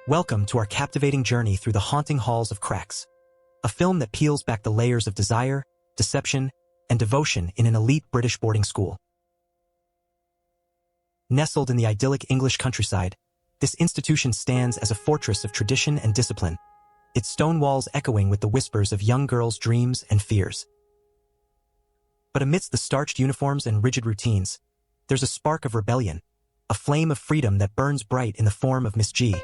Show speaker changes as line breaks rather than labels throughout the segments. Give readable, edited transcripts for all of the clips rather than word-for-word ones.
Welcome to our captivating journey through the haunting halls of Cracks, a film that peels back the layers of desire, deception, and devotion in an elite British boarding school. Nestled in the idyllic English countryside, this institution stands as a fortress of tradition and discipline, its stone walls echoing with the whispers of young girls' dreams and fears. But amidst the starched uniforms and rigid routines, there's a spark of rebellion, a flame of freedom that burns bright in the form of Miss G,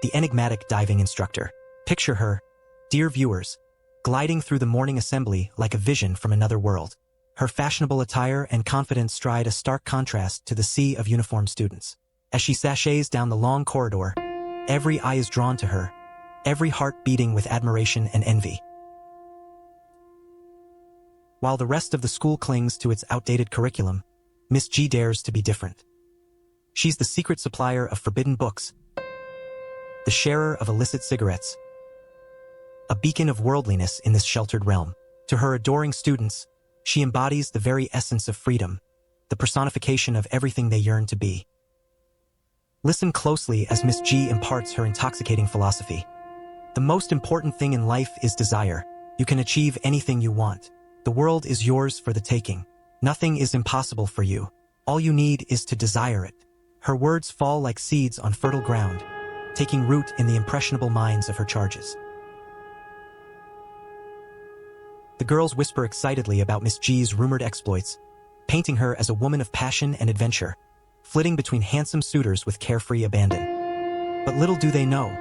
the enigmatic diving instructor. Picture her, dear viewers, gliding through the morning assembly like a vision from another world. Her fashionable attire and confident stride a stark contrast to the sea of uniformed students. As she sashays down the long corridor, every eye is drawn to her, every heart beating with admiration and envy. While the rest of the school clings to its outdated curriculum, Miss G dares to be different. She's the secret supplier of forbidden books, the sharer of illicit cigarettes, a beacon of worldliness in this sheltered realm. To her adoring students, she embodies the very essence of freedom, the personification of everything they yearn to be. Listen closely as Miss G imparts her intoxicating philosophy. The most important thing in life is desire. You can achieve anything you want. The world is yours for the taking. Nothing is impossible for you. All you need is to desire it. Her words fall like seeds on fertile ground, taking root in the impressionable minds of her charges. The girls whisper excitedly about Miss G's rumored exploits, painting her as a woman of passion and adventure, flitting between handsome suitors with carefree abandon. But little do they know,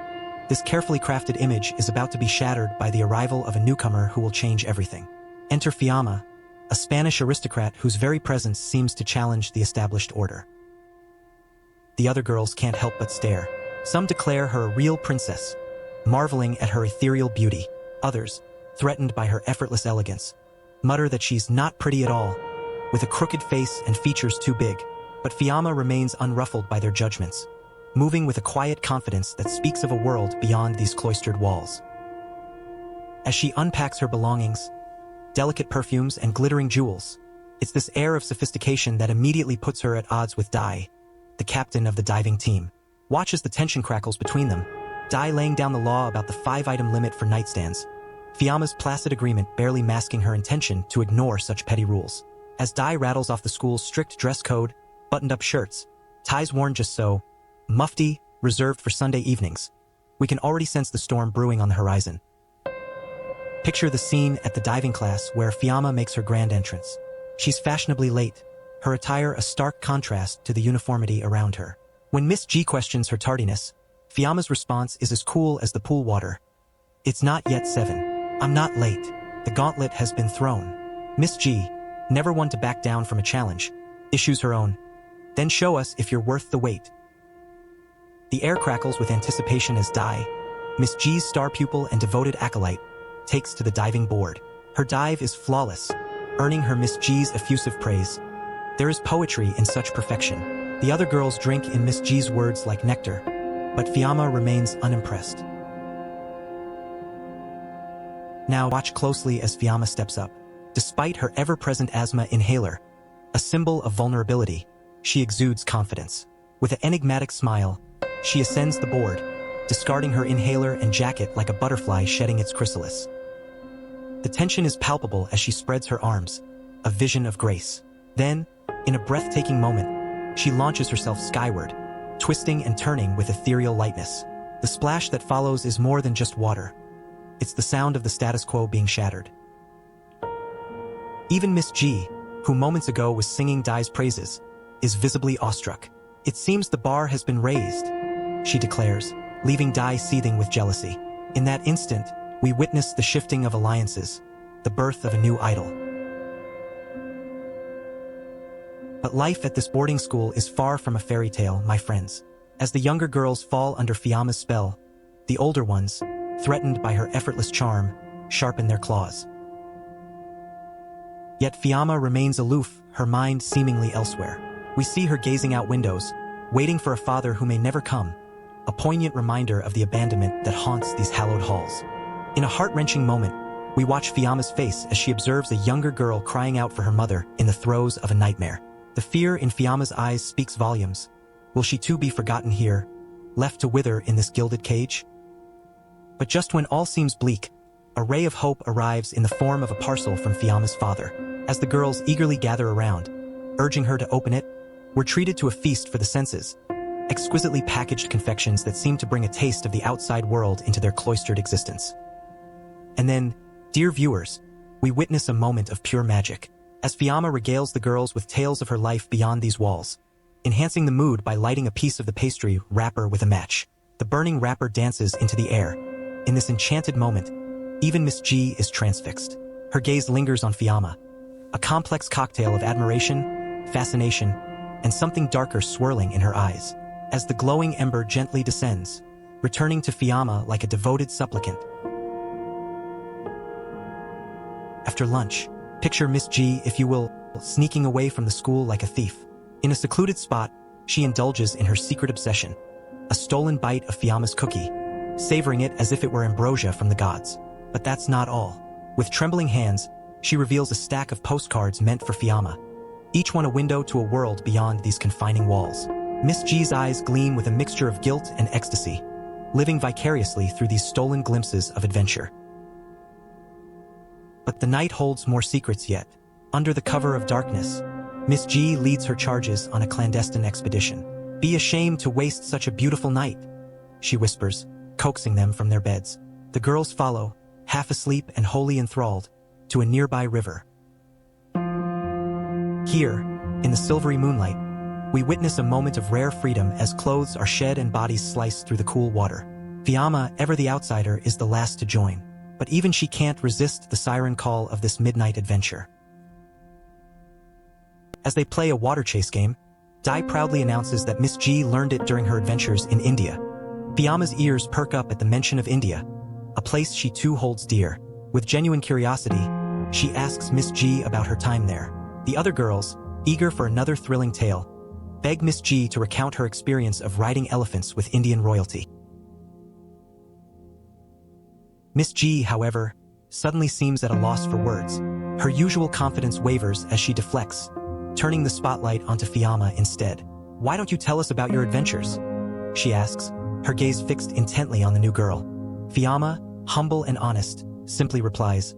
this carefully crafted image is about to be shattered by the arrival of a newcomer who will change everything. Enter Fiamma, a Spanish aristocrat whose very presence seems to challenge the established order. The other girls can't help but stare. Some declare her a real princess, marveling at her ethereal beauty. Others, threatened by her effortless elegance, mutter that she's not pretty at all, with a crooked face and features too big. But Fiamma remains unruffled by their judgments, moving with a quiet confidence that speaks of a world beyond these cloistered walls. As she unpacks her belongings, delicate perfumes and glittering jewels, it's this air of sophistication that immediately puts her at odds with Di, the captain of the diving team. Watch as the tension crackles between them, Di laying down the law about the 5-item limit for nightstands, Fiamma's placid agreement barely masking her intention to ignore such petty rules. As Di rattles off the school's strict dress code, buttoned-up shirts, ties worn just so, mufti reserved for Sunday evenings, we can already sense the storm brewing on the horizon. Picture the scene at the diving class where Fiamma makes her grand entrance. She's fashionably late, her attire a stark contrast to the uniformity around her. When Miss G questions her tardiness, Fiamma's response is as cool as the pool water. It's not yet 7. I'm not late. The gauntlet has been thrown. Miss G, never one to back down from a challenge, issues her own. Then show us if you're worth the wait. The air crackles with anticipation as Di, Miss G's star pupil and devoted acolyte, takes to the diving board. Her dive is flawless, earning her Miss G's effusive praise. There is poetry in such perfection. The other girls drink in Miss G's words like nectar, but Fiamma remains unimpressed. Now watch closely as Fiamma steps up. Despite her ever-present asthma inhaler, a symbol of vulnerability, she exudes confidence. With an enigmatic smile, she ascends the board, discarding her inhaler and jacket like a butterfly shedding its chrysalis. The tension is palpable as she spreads her arms, a vision of grace. Then, in a breathtaking moment, she launches herself skyward, twisting and turning with ethereal lightness. The splash that follows is more than just water. It's the sound of the status quo being shattered. Even Miss G, who moments ago was singing Di's praises, is visibly awestruck. It seems the bar has been raised, she declares, leaving Di seething with jealousy. In that instant, we witness the shifting of alliances, the birth of a new idol. But life at this boarding school is far from a fairy tale, my friends. As the younger girls fall under Fiamma's spell, the older ones, threatened by her effortless charm, sharpen their claws. Yet Fiamma remains aloof, her mind seemingly elsewhere. We see her gazing out windows, waiting for a father who may never come, a poignant reminder of the abandonment that haunts these hallowed halls. In a heart-wrenching moment, we watch Fiamma's face as she observes a younger girl crying out for her mother in the throes of a nightmare. The fear in Fiamma's eyes speaks volumes. Will she too be forgotten here, left to wither in this gilded cage? But just when all seems bleak, a ray of hope arrives in the form of a parcel from Fiamma's father. As the girls eagerly gather around, urging her to open it, we're treated to a feast for the senses, exquisitely packaged confections that seem to bring a taste of the outside world into their cloistered existence. And then, dear viewers, we witness a moment of pure magic, as Fiamma regales the girls with tales of her life beyond these walls, enhancing the mood by lighting a piece of the pastry wrapper with a match. The burning wrapper dances into the air. In this enchanted moment, even Miss G is transfixed. Her gaze lingers on Fiamma, a complex cocktail of admiration, fascination, and something darker swirling in her eyes, as the glowing ember gently descends, returning to Fiamma like a devoted supplicant. After lunch, picture Miss G, if you will, sneaking away from the school like a thief. In a secluded spot, she indulges in her secret obsession, a stolen bite of Fiamma's cookie, savoring it as if it were ambrosia from the gods. But that's not all. With trembling hands, she reveals a stack of postcards meant for Fiamma, each one a window to a world beyond these confining walls. Miss G's eyes gleam with a mixture of guilt and ecstasy, living vicariously through these stolen glimpses of adventure. But the night holds more secrets yet. Under the cover of darkness, Miss G leads her charges on a clandestine expedition. "Be ashamed to waste such a beautiful night," she whispers, coaxing them from their beds. The girls follow, half asleep and wholly enthralled, to a nearby river. Here, in the silvery moonlight, we witness a moment of rare freedom as clothes are shed and bodies sliced through the cool water. Fiamma, ever the outsider, is the last to join, but even she can't resist the siren call of this midnight adventure. As they play a water chase game, Di proudly announces that Miss G learned it during her adventures in India. Fiamma's ears perk up at the mention of India, a place she too holds dear. With genuine curiosity, she asks Miss G about her time there. The other girls, eager for another thrilling tale, beg Miss G to recount her experience of riding elephants with Indian royalty. Miss G, however, suddenly seems at a loss for words. Her usual confidence wavers as she deflects, turning the spotlight onto Fiamma instead. "Why don't you tell us about your adventures?" she asks, her gaze fixed intently on the new girl. Fiamma, humble and honest, simply replies,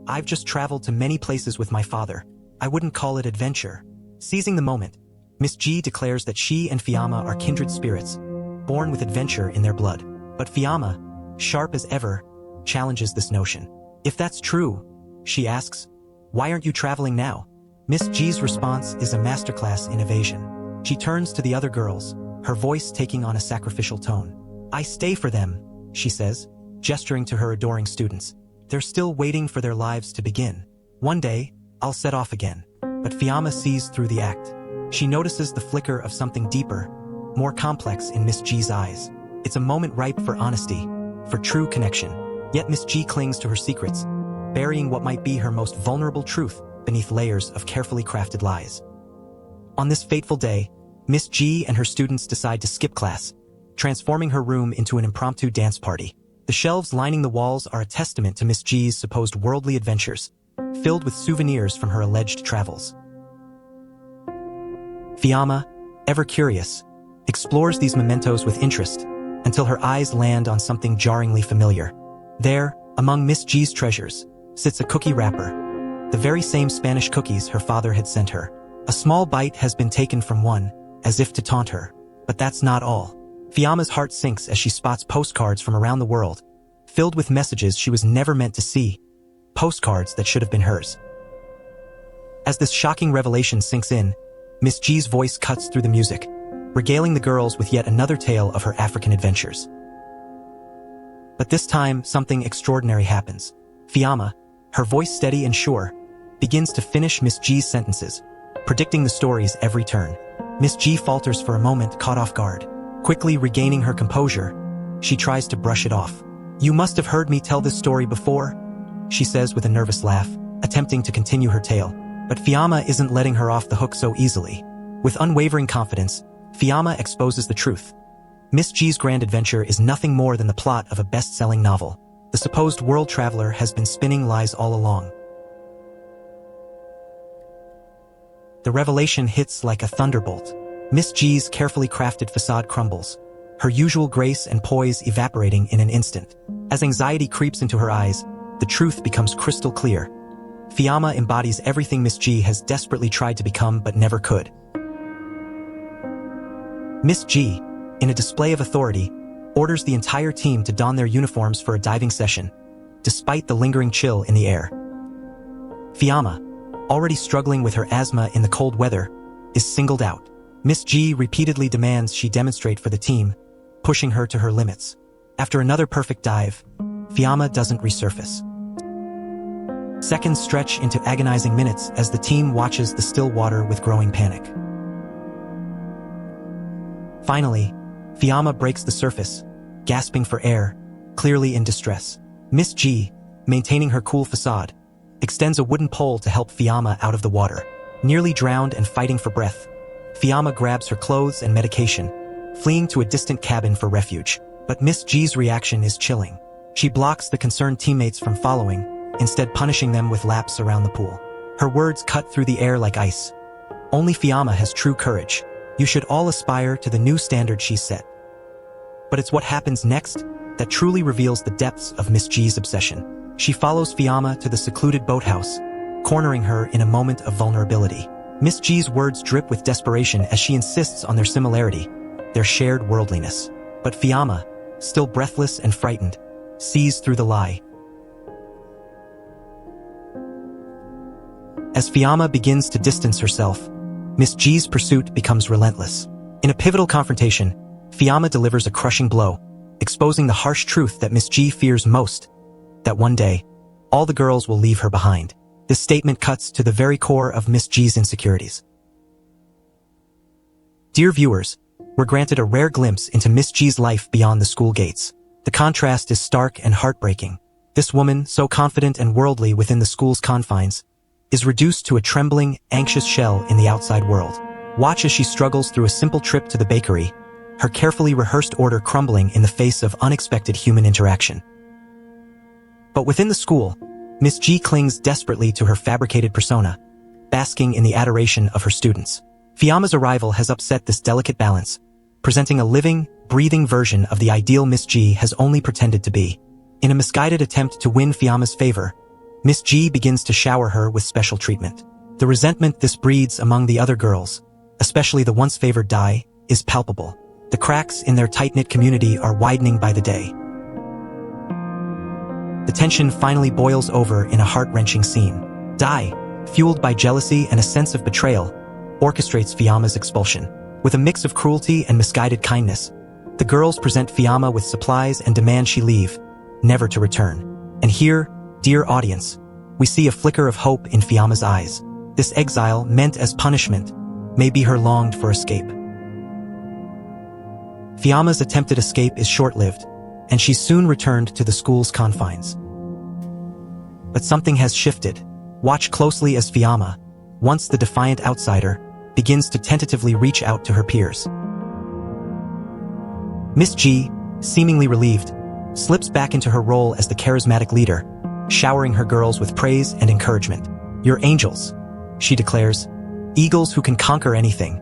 "I've just traveled to many places with my father. I wouldn't call it adventure." Seizing the moment, Miss G declares that she and Fiamma are kindred spirits, born with adventure in their blood. But Fiamma, sharp as ever, challenges this notion. "If that's true," she asks, "why aren't you traveling now?" Miss G's response is a masterclass in evasion. She turns to the other girls, her voice taking on a sacrificial tone. "I stay for them," she says, gesturing to her adoring students. "They're still waiting for their lives to begin. One day, I'll set off again." But Fiamma sees through the act. She notices the flicker of something deeper, more complex in Miss G's eyes. It's a moment ripe for honesty, for true connection. Yet Miss G clings to her secrets, burying what might be her most vulnerable truth beneath layers of carefully crafted lies. On this fateful day, Miss G and her students decide to skip class, transforming her room into an impromptu dance party. The shelves lining the walls are a testament to Miss G's supposed worldly adventures, filled with souvenirs from her alleged travels. Fiamma, ever curious, explores these mementos with interest until her eyes land on something jarringly familiar. There, among Miss G's treasures, sits a cookie wrapper, the very same Spanish cookies her father had sent her. A small bite has been taken from one, as if to taunt her. But that's not all. Fiamma's heart sinks as she spots postcards from around the world, filled with messages she was never meant to see, postcards that should have been hers. As this shocking revelation sinks in, Miss G's voice cuts through the music, regaling the girls with yet another tale of her African adventures. But this time, something extraordinary happens. Fiamma, her voice steady and sure, begins to finish Miss G's sentences, predicting the story's every turn. Miss G falters for a moment, caught off guard. Quickly regaining her composure, she tries to brush it off. "You must have heard me tell this story before," she says with a nervous laugh, attempting to continue her tale. But Fiamma isn't letting her off the hook so easily. With unwavering confidence, Fiamma exposes the truth. Miss G's grand adventure is nothing more than the plot of a best-selling novel. The supposed world traveler has been spinning lies all along. The revelation hits like a thunderbolt. Miss G's carefully crafted facade crumbles, her usual grace and poise evaporating in an instant. As anxiety creeps into her eyes, the truth becomes crystal clear. Fiamma embodies everything Miss G has desperately tried to become but never could. Miss G, in a display of authority, orders the entire team to don their uniforms for a diving session, despite the lingering chill in the air. Fiamma, already struggling with her asthma in the cold weather, is singled out. Miss G repeatedly demands she demonstrate for the team, pushing her to her limits. After another perfect dive, Fiamma doesn't resurface. Seconds stretch into agonizing minutes as the team watches the still water with growing panic. Finally, Fiamma breaks the surface, gasping for air, clearly in distress. Miss G, maintaining her cool facade, extends a wooden pole to help Fiamma out of the water. Nearly drowned and fighting for breath, Fiamma grabs her clothes and medication, fleeing to a distant cabin for refuge. But Miss G's reaction is chilling. She blocks the concerned teammates from following, instead punishing them with laps around the pool. Her words cut through the air like ice. Only Fiamma has true courage. You should all aspire to the new standard she set. But it's what happens next that truly reveals the depths of Miss G's obsession. She follows Fiamma to the secluded boathouse, cornering her in a moment of vulnerability. Miss G's words drip with desperation as she insists on their similarity, their shared worldliness. But Fiamma, still breathless and frightened, sees through the lie. As Fiamma begins to distance herself, Miss G's pursuit becomes relentless. In a pivotal confrontation, Fiamma delivers a crushing blow, exposing the harsh truth that Miss G fears most, that one day, all the girls will leave her behind. This statement cuts to the very core of Miss G's insecurities. Dear viewers, we're granted a rare glimpse into Miss G's life beyond the school gates. The contrast is stark and heartbreaking. This woman, so confident and worldly within the school's confines, is reduced to a trembling, anxious shell in the outside world. Watch as she struggles through a simple trip to the bakery, her carefully rehearsed order crumbling in the face of unexpected human interaction. But within the school, Miss G clings desperately to her fabricated persona, basking in the adoration of her students. Fiamma's arrival has upset this delicate balance, presenting a living, breathing version of the ideal Miss G has only pretended to be. In a misguided attempt to win Fiamma's favor, Miss G begins to shower her with special treatment. The resentment this breeds among the other girls, especially the once favored Dai, is palpable. The cracks in their tight-knit community are widening by the day. The tension finally boils over in a heart-wrenching scene. Dai, fueled by jealousy and a sense of betrayal, orchestrates Fiamma's expulsion. With a mix of cruelty and misguided kindness, the girls present Fiamma with supplies and demand she leave, never to return. And here, dear audience, we see a flicker of hope in Fiamma's eyes. This exile, meant as punishment, may be her longed-for escape. Fiamma's attempted escape is short-lived, and she's soon returned to the school's confines. But something has shifted. Watch closely as Fiamma, once the defiant outsider, begins to tentatively reach out to her peers. Miss G, seemingly relieved, slips back into her role as the charismatic leader, showering her girls with praise and encouragement. "You're angels," she declares, "eagles who can conquer anything."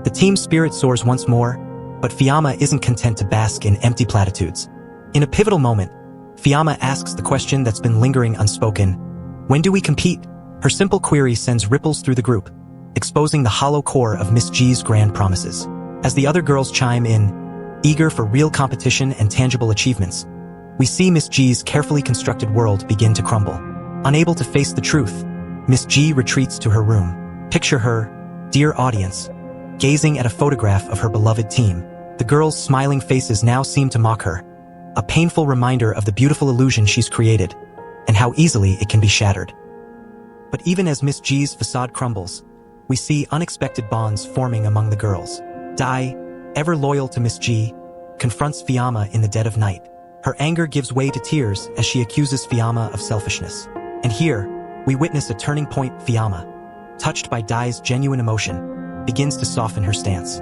The team's spirit soars once more, but Fiamma isn't content to bask in empty platitudes. In a pivotal moment, Fiamma asks the question that's been lingering unspoken: when do we compete? Her simple query sends ripples through the group, exposing the hollow core of Miss G's grand promises. As the other girls chime in, eager for real competition and tangible achievements, we see Miss G's carefully constructed world begin to crumble. Unable to face the truth, Miss G retreats to her room. Picture her, dear audience, gazing at a photograph of her beloved team. The girls' smiling faces now seem to mock her, a painful reminder of the beautiful illusion she's created, and how easily it can be shattered. But even as Miss G's facade crumbles, we see unexpected bonds forming among the girls. Dai, ever loyal to Miss G, confronts Fiamma in the dead of night. Her anger gives way to tears as she accuses Fiamma of selfishness. And here, we witness a turning point. Fiamma, touched by Dai's genuine emotion, begins to soften her stance.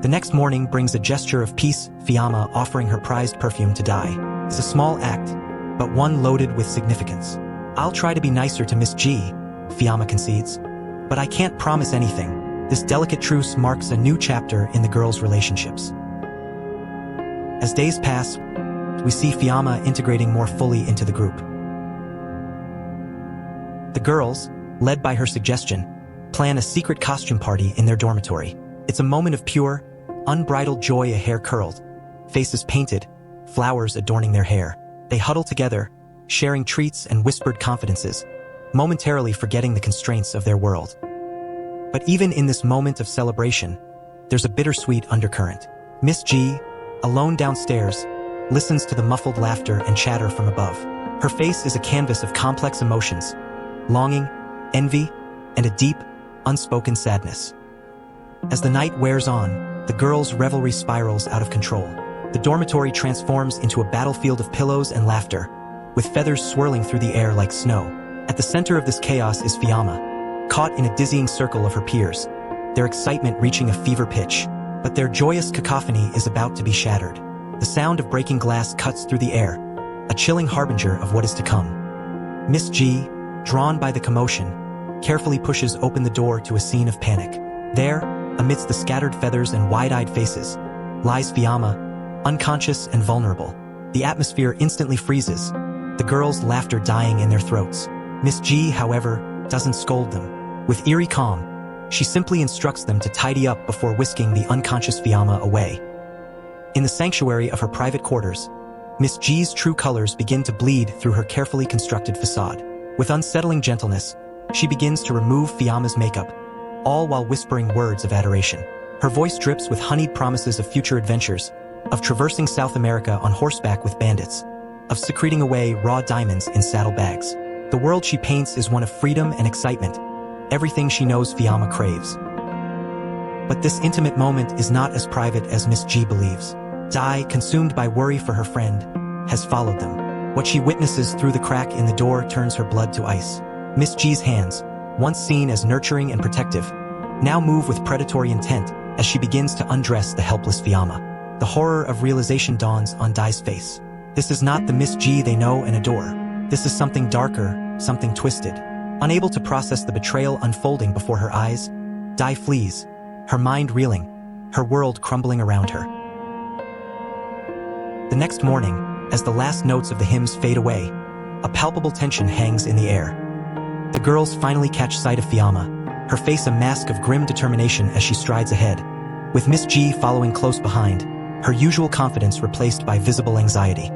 The next morning brings a gesture of peace, Fiamma offering her prized perfume to Dai. It's a small act, but one loaded with significance. "I'll try to be nicer to Miss G," Fiamma concedes, "but I can't promise anything." This delicate truce marks a new chapter in the girls' relationships. As days pass, we see Fiamma integrating more fully into the group. The girls, led by her suggestion, plan a secret costume party in their dormitory. It's a moment of pure, unbridled joy, a hair curled, faces painted, flowers adorning their hair. They huddle together, sharing treats and whispered confidences, momentarily forgetting the constraints of their world. But even in this moment of celebration, there's a bittersweet undercurrent. Miss G, alone downstairs, listens to the muffled laughter and chatter from above. Her face is a canvas of complex emotions, longing, envy, and a deep, unspoken sadness. As the night wears on, the girls' revelry spirals out of control. The dormitory transforms into a battlefield of pillows and laughter, with feathers swirling through the air like snow. At the center of this chaos is Fiamma, caught in a dizzying circle of her peers, their excitement reaching a fever pitch. But their joyous cacophony is about to be shattered. The sound of breaking glass cuts through the air, a chilling harbinger of what is to come. Miss G, drawn by the commotion, carefully pushes open the door to a scene of panic. There, amidst the scattered feathers and wide-eyed faces, lies Fiamma, unconscious and vulnerable. The atmosphere instantly freezes, the girls' laughter dying in their throats. Miss G, however, doesn't scold them. With eerie calm, she simply instructs them to tidy up before whisking the unconscious Fiamma away. In the sanctuary of her private quarters, Miss G's true colors begin to bleed through her carefully constructed facade. With unsettling gentleness, she begins to remove Fiamma's makeup, all while whispering words of adoration. Her voice drips with honeyed promises of future adventures, of traversing South America on horseback with bandits, of secreting away raw diamonds in saddlebags. The world she paints is one of freedom and excitement, everything she knows Fiamma craves. But this intimate moment is not as private as Miss G believes. Di, consumed by worry for her friend, has followed them. What she witnesses through the crack in the door turns her blood to ice. Miss G's hands, once seen as nurturing and protective, now move with predatory intent as she begins to undress the helpless Fiamma. The horror of realization dawns on Di's face. This is not the Miss G they know and adore. This is something darker, something twisted. Unable to process the betrayal unfolding before her eyes, Di flees, her mind reeling, her world crumbling around her. The next morning, as the last notes of the hymns fade away, a palpable tension hangs in the air. The girls finally catch sight of Fiamma, her face a mask of grim determination as she strides ahead, with Miss G following close behind, her usual confidence replaced by visible anxiety.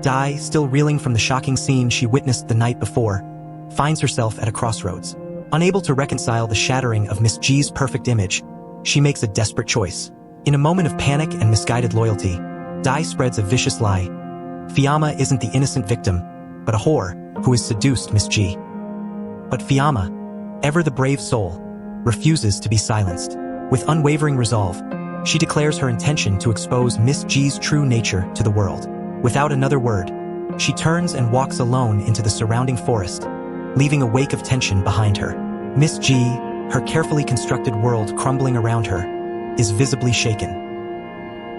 Di, still reeling from the shocking scene she witnessed the night before, finds herself at a crossroads. Unable to reconcile the shattering of Miss G's perfect image, she makes a desperate choice. In a moment of panic and misguided loyalty, Di spreads a vicious lie. Fiamma isn't the innocent victim, but a whore who has seduced Miss G. But Fiamma, ever the brave soul, refuses to be silenced. With unwavering resolve, she declares her intention to expose Miss G's true nature to the world. Without another word, she turns and walks alone into the surrounding forest, leaving a wake of tension behind her. Miss G, her carefully constructed world crumbling around her, is visibly shaken.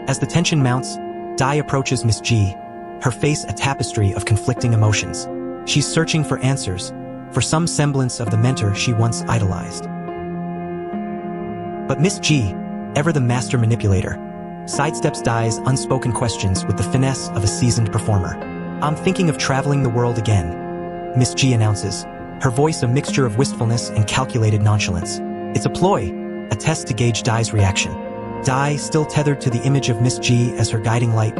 As the tension mounts, Di approaches Miss G, her face a tapestry of conflicting emotions. She's searching for answers, for some semblance of the mentor she once idolized. But Miss G, ever the master manipulator, sidesteps Di's unspoken questions with the finesse of a seasoned performer. "I'm thinking of traveling the world again," Miss G announces, her voice a mixture of wistfulness and calculated nonchalance. It's a ploy, a test to gauge Di's reaction. Di, still tethered to the image of Miss G as her guiding light,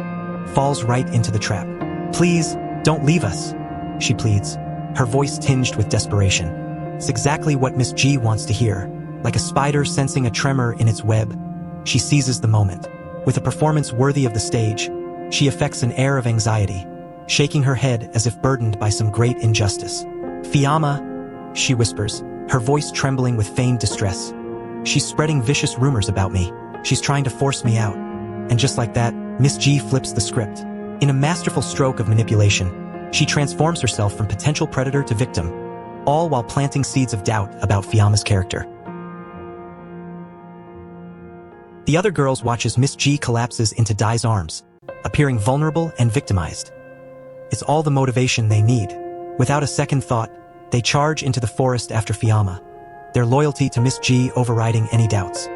falls right into the trap. "Please, don't leave us," she pleads, her voice tinged with desperation. It's exactly what Miss G wants to hear. Like a spider sensing a tremor in its web, she seizes the moment. With a performance worthy of the stage, she affects an air of anxiety, shaking her head as if burdened by some great injustice. "Fiamma," she whispers, her voice trembling with feigned distress. "She's spreading vicious rumors about me. She's trying to force me out." And just like that, Miss G flips the script. In a masterful stroke of manipulation, she transforms herself from potential predator to victim, all while planting seeds of doubt about Fiamma's character. The other girls watch as Miss G collapses into Di's arms, appearing vulnerable and victimized. It's all the motivation they need. Without a second thought, they charge into the forest after Fiamma, their loyalty to Miss G overriding any doubts.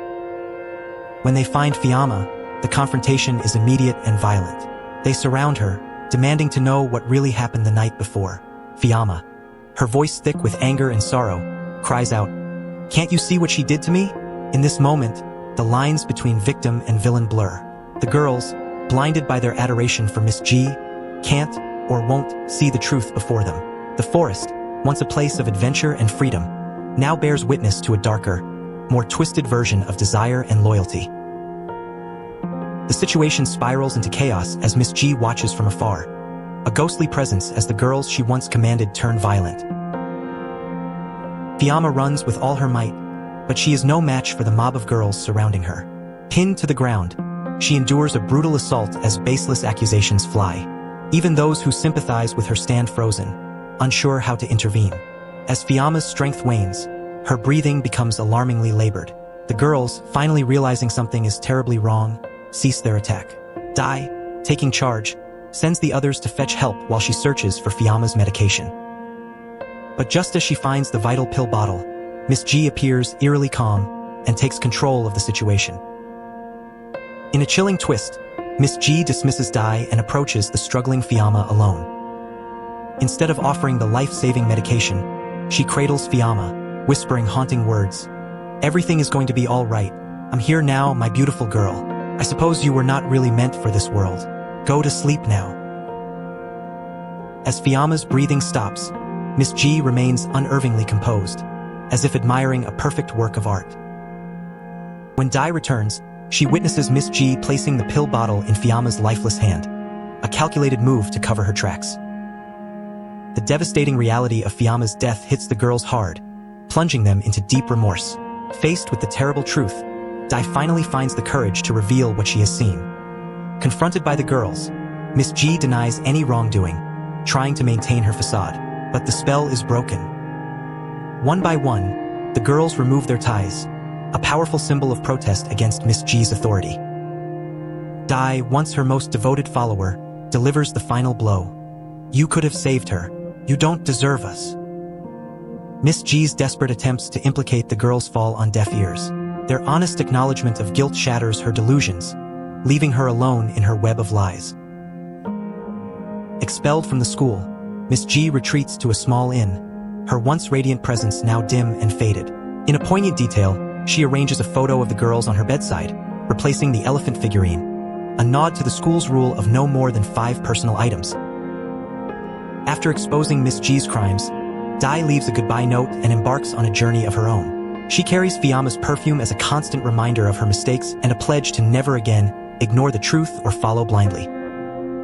When they find Fiamma, the confrontation is immediate and violent. They surround her, demanding to know what really happened the night before. Fiamma, her voice thick with anger and sorrow, cries out, "Can't you see what she did to me?" In this moment, the lines between victim and villain blur. The girls, blinded by their adoration for Miss G, can't or won't see the truth before them. The forest, once a place of adventure and freedom, now bears witness to a darker, more twisted version of desire and loyalty. The situation spirals into chaos as Miss G watches from afar, a ghostly presence as the girls she once commanded turn violent. Fiamma runs with all her might, but she is no match for the mob of girls surrounding her. Pinned to the ground, she endures a brutal assault as baseless accusations fly. Even those who sympathize with her stand frozen, unsure how to intervene. As Fiamma's strength wanes, her breathing becomes alarmingly labored. The girls, finally realizing something is terribly wrong, cease their attack. Dai, taking charge, sends the others to fetch help while she searches for Fiamma's medication. But just as she finds the vital pill bottle, Miss G appears eerily calm and takes control of the situation. In a chilling twist, Miss G dismisses Dai and approaches the struggling Fiamma alone. Instead of offering the life-saving medication, she cradles Fiamma, whispering haunting words. "Everything is going to be all right. I'm here now, my beautiful girl. I suppose you were not really meant for this world. Go to sleep now." As Fiamma's breathing stops, Miss G remains unervingly composed, as if admiring a perfect work of art. When Dai returns, she witnesses Miss G placing the pill bottle in Fiamma's lifeless hand, a calculated move to cover her tracks. The devastating reality of Fiamma's death hits the girls hard, plunging them into deep remorse. Faced with the terrible truth, Dai finally finds the courage to reveal what she has seen. Confronted by the girls, Miss G denies any wrongdoing, trying to maintain her facade, but the spell is broken. One by one, the girls remove their ties, a powerful symbol of protest against Miss G's authority. Dai, once her most devoted follower, delivers the final blow. "You could have saved her. You don't deserve us." Miss G's desperate attempts to implicate the girls fall on deaf ears. Their honest acknowledgement of guilt shatters her delusions, leaving her alone in her web of lies. Expelled from the school, Miss G retreats to a small inn, her once radiant presence now dim and faded. In a poignant detail, she arranges a photo of the girls on her bedside, replacing the elephant figurine, a nod to the school's rule of no more than 5 personal items. After exposing Miss G's crimes, Dai leaves a goodbye note and embarks on a journey of her own. She carries Fiamma's perfume as a constant reminder of her mistakes and a pledge to never again ignore the truth or follow blindly.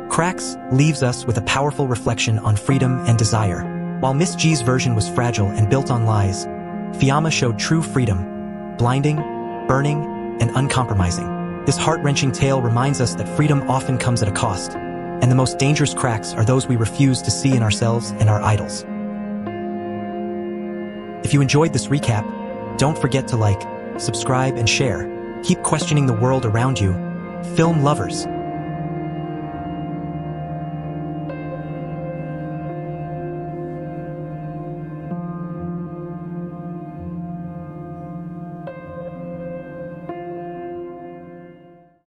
Cracks leaves us with a powerful reflection on freedom and desire. While Miss G's version was fragile and built on lies, Fiamma showed true freedom, blinding, burning, and uncompromising. This heart-wrenching tale reminds us that freedom often comes at a cost, and the most dangerous cracks are those we refuse to see in ourselves and our idols. If you enjoyed this recap, don't forget to like, subscribe, and share. Keep questioning the world around you. Film lovers.